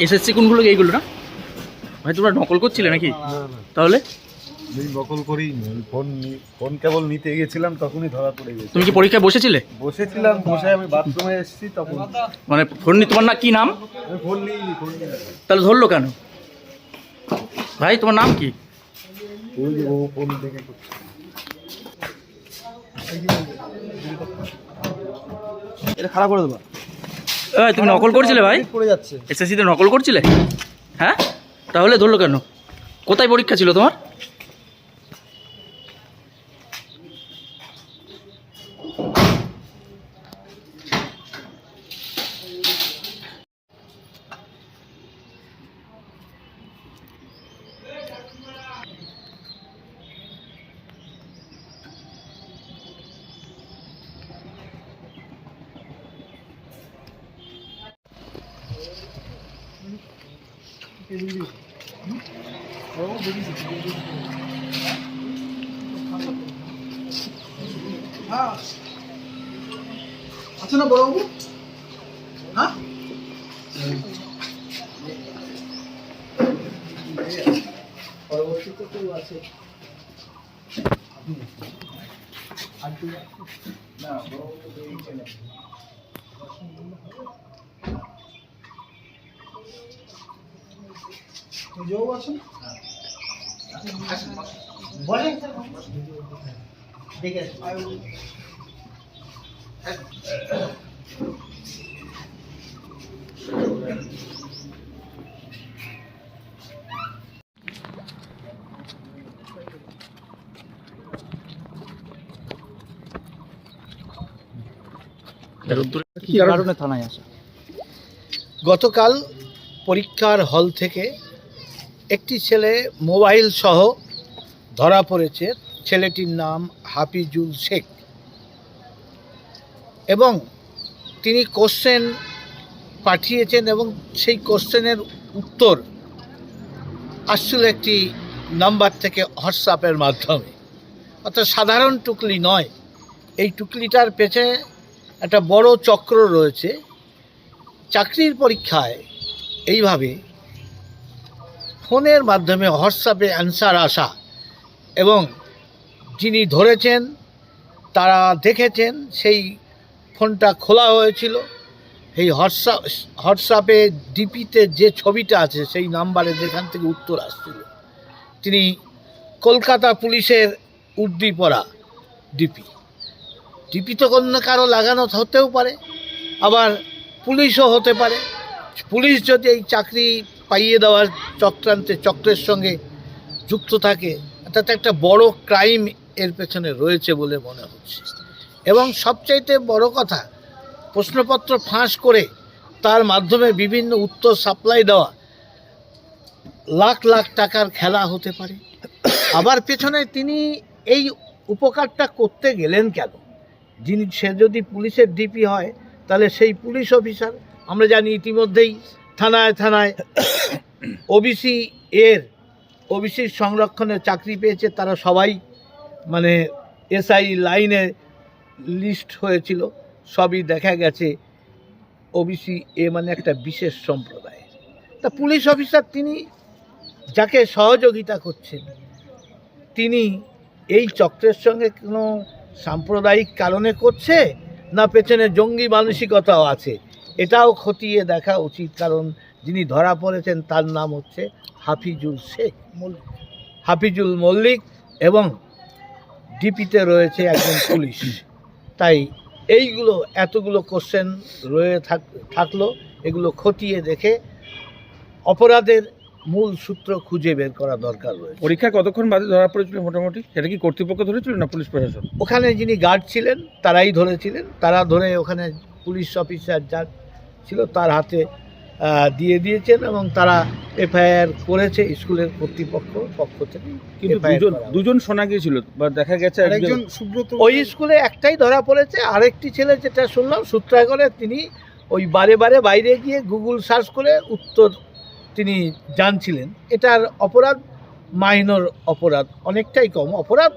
SSC কোনগুলো এইগুলো না ভাই? তোমরা নকল করছিলে নাকি? তাহলে নকল করি, ফোন কেবল নিতে গেছিলাম, তখনই ধরা পড়ে গেছে। তুমি কি পরীক্ষায় বসেছিলে? বসেছিলাম, বসে আমি বাথরুমে এসেছি তখন। মানে ফোন নি, তোমার না কি নাম? আমি ফোন নিইনি। তাহলে ধরলো কেন ভাই? তোমার নাম কি? ফোন দেখে এটা খারাপ করে দেবা। তুমি নকল করছিলে ভাই? পড়ে যাচ্ছে। এসএসসিতে নকল করছিলে? হ্যাঁ, তাহলে ধরলো কেন? কোথায় পরীক্ষা ছিল তোমার? হ্যাঁ আচ্ছা না বড়বাবু? হ্যাঁ পরবর্তীতে কেউ আছে না? নিজেও আছেন? বলেন দেখে কি কারণে থানায় আসা? গতকাল পরীক্ষার হল থেকে একটি ছেলে মোবাইল সহ ধরা পড়েছে। ছেলেটির নাম হাফিজুল শেখ এবং তিনি কোশ্চেন পাঠিয়েছেন এবং সেই কোশ্চেনের উত্তর আসছিল একটি নাম্বার থেকে হোয়াটসঅ্যাপের মাধ্যমে। অর্থাৎ সাধারণ টুকলি নয়, এই টুকলিটার পেছনে একটা বড় চক্র রয়েছে। চাকরির পরীক্ষায় এইভাবে ফোনের মাধ্যমে হোয়াটসঅ্যাপে অ্যান্সার আসা এবং যিনি ধরেছেন তারা দেখেছেন সেই ফোনটা খোলা হয়েছিল। এই হোয়াটসঅ্যাপে ডিপিতে যে ছবিটা আছে সেই নাম্বারে যেখান থেকে উত্তর আসছিল, তিনি কলকাতা পুলিশের উর্দি পরা ডিপি তো অন্য কারো লাগানো হতেও পারে, আবার পুলিশও হতে পারে। পুলিশ যদি এই চাকরি পাইয়ে দেওয়ার চক্রের সঙ্গে যুক্ত থাকে, অর্থাৎ একটা বড় ক্রাইম এর পেছনে রয়েছে বলে মনে হচ্ছে। এবং সবচাইতে বড় কথা, প্রশ্নপত্র ফাঁস করে তার মাধ্যমে বিভিন্ন উত্তর সাপ্লাই দেওয়া, লাখ লাখ টাকার খেলা হতে পারে। আবার পেছনে তিনি এই উপকারটা করতে গেলেন কেন? সে যদি পুলিশের ডিপি হয় তাহলে সেই পুলিশ অফিসার, আমরা জানি ইতিমধ্যেই থানায় থানায় ওবিসির সংরক্ষণে চাকরি পেয়েছে, তারা সবাই মানে এসআই লাইনে লিস্ট হয়েছিল। সবই দেখা গেছে ওবিসি মানে একটা বিশেষ সম্প্রদায়। তা পুলিশ অফিসার তিনি যাকে সহযোগিতা করছেন, তিনি এই চক্রের সঙ্গে কোনো সাম্প্রদায়িক কারণে করছে না পেছনে জঙ্গি মানসিকতাও আছে, এটাও খতিয়ে দেখা উচিত। কারণ যিনি ধরা পড়েছেন তার নাম হচ্ছে হাফিজুল মল্লিক এবং ডিপিতে রয়েছে একজন পুলিশ। তাই এইগুলো এতগুলো কোশ্চেন রয়ে থাকলো, এগুলো খতিয়ে দেখে অপরাধের মূল সূত্র খুঁজে বের করা দরকার রয়েছে। পরীক্ষা কতক্ষণ বাদে ধরা পড়েছিল মোটামুটি? সেটা কি কর্তৃপক্ষ ধরেছিল না পুলিশ প্রশাসন? ওখানে যিনি গার্ড ছিলেন তারাই ধরেছিলেন। তারা ধরে ওখানে পুলিশ অফিসার যা ছিল তার হাতে দিয়ে দিয়েছেন এবং তারা এফআইআর করেছে স্কুলের কর্তৃপক্ষ পক্ষ থেকে। কিন্তু দুজন শোনা গিয়েছিল বা দেখা গেছে একজন সুব্রত, ওই স্কুলে একটাই ধরা পড়েছে। আরেকটি ছেলে, যেটা শুনলাম সূত্রাগরে, তিনি ওই বারে বাইরে গিয়ে গুগল সার্চ করে উত্তর তিনি জানছিলেন। এটার অপরাধ মাইনর অপরাধ, অনেকটাই কম অপরাধ,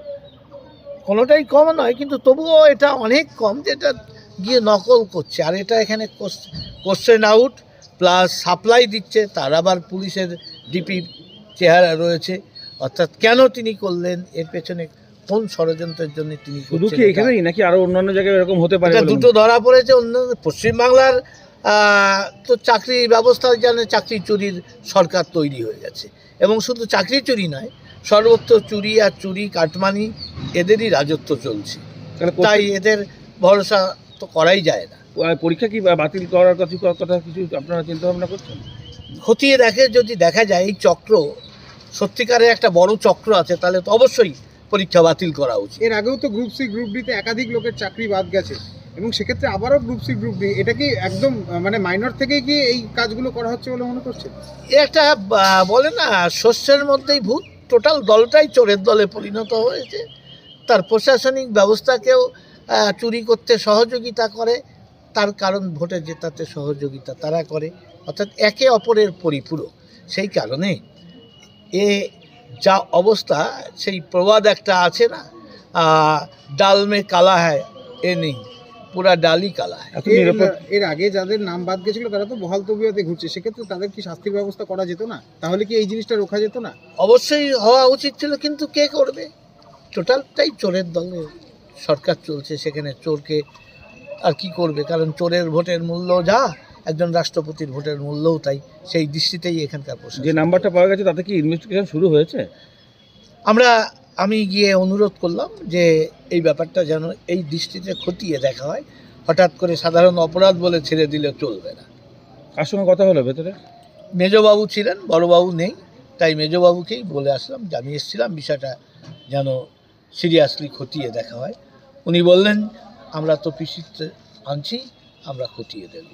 কোনোটাই কম নয়, কিন্তু তবুও এটা অনেক কম যেটা গিয়ে নকল করছে। আর এটা এখানে কোশ্চেন আউট প্লাস সাপ্লাই দিচ্ছে, তার আবার পুলিশের ডিপি চেহারা রয়েছে। অর্থাৎ কেন তিনি করলেন, এর পেছনে কোন ষড়যন্ত্রের জন্য তিনি শুধু করছেন কি এটা- এখানেই নাকি আরো অন্যান্য জায়গায় এরকম হতে পারে এটা বলে দুটো ধরা পড়েছে। অন্য পশ্চিমবাংলার তো চাকরি ব্যবস্থা জানে, চাকরি চুরির সরকার তৈরি হয়ে গেছে, এবং শুধু চাকরি চুরি নয়, সর্বত্র চুরি আর চুরি কাটমানি এদেরই রাজত্ব চলছে। তাহলে তাই এদের ভরসা তো করাই যায় না। পরীক্ষা কি বাতিল করার কথা কিছু আপনারা চিন্তা ভাবনা করছেন? খতিয়ে যদি দেখা যায় এই চক্র সত্যিকারের একটা বড় চক্র আছে, তাহলে তো অবশ্যই পরীক্ষা বাতিল করা উচিত। এর আগেও তো গ্রুপ সি গ্রুপ ডিতে একাধিক লোকের চাকরি বাদ গেছে, এবং সেক্ষেত্রে আবারও গ্রুপ সি গ্রুপ ডি, এটা কি একদম মানে মাইনর থেকেই কি এই কাজগুলো করা হচ্ছে বলে মনে করছে? এ একটা বলে না, শস্যের মধ্যেই ভূত। টোটাল দলটাই চোরের দলে পরিণত হয়েছে। তার প্রশাসনিক ব্যবস্থাকেও চুরি করতে সহযোগিতা করে, তার কারণ ভোটে জেতাতে সহযোগিতা তারা করে, অর্থাৎ একে অপরের পরিপূরক। সেই কারণে এ যা অবস্থা, সেই প্রবাদ একটা আছে না, ডাল মে কালা হ্যায় এ নেই, পুরা ডালই কালা হ্যায়। এত নিরাপদ এর আগে যাদের নাম বাদ গেছিল তারা তো বহাল তবিয়তে ঘুরছে, সেক্ষেত্রে তাদের কি শাস্তির ব্যবস্থা করা যেত না? তাহলে কি এই জিনিসটা রোখা যেত না? অবশ্যই হওয়া উচিত ছিল, কিন্তু কে করবে? টোটালটাই চোরের দলে সরকার চলছে, সেখানে চোরকে আর কি করবে? কারণ চোরের ভোটের মূল্য যা, একজন রাষ্ট্রপতির ভোটের মূল্যও তাই। সেই দৃষ্টিতেই এখানকার প্রশ্ন। যে নাম্বারটা পাওয়া গেছে তাতে কি ইনভেস্টিগেশন শুরু হয়েছে? আমি গিয়ে অনুরোধ করলাম যে এই ব্যাপারটা যেন এই দৃষ্টিতে খতিয়ে দেখা হয়। হঠাৎ করে সাধারণ অপরাধ বলে ছেড়ে দিলে চলবে না। কার সঙ্গে কথা হলো ভেতরে? মেজবাবু ছিলেন, বড়বাবু নেই, তাই মেজবাবুকেই বলে আসলাম, জানিয়ে এসেছিলাম বিষয়টা যেন সিরিয়াসলি খতিয়ে দেখা হয়। উনি বললেন আমরা তো পিসিতে আনছি, আমরা খতিয়ে দেখব।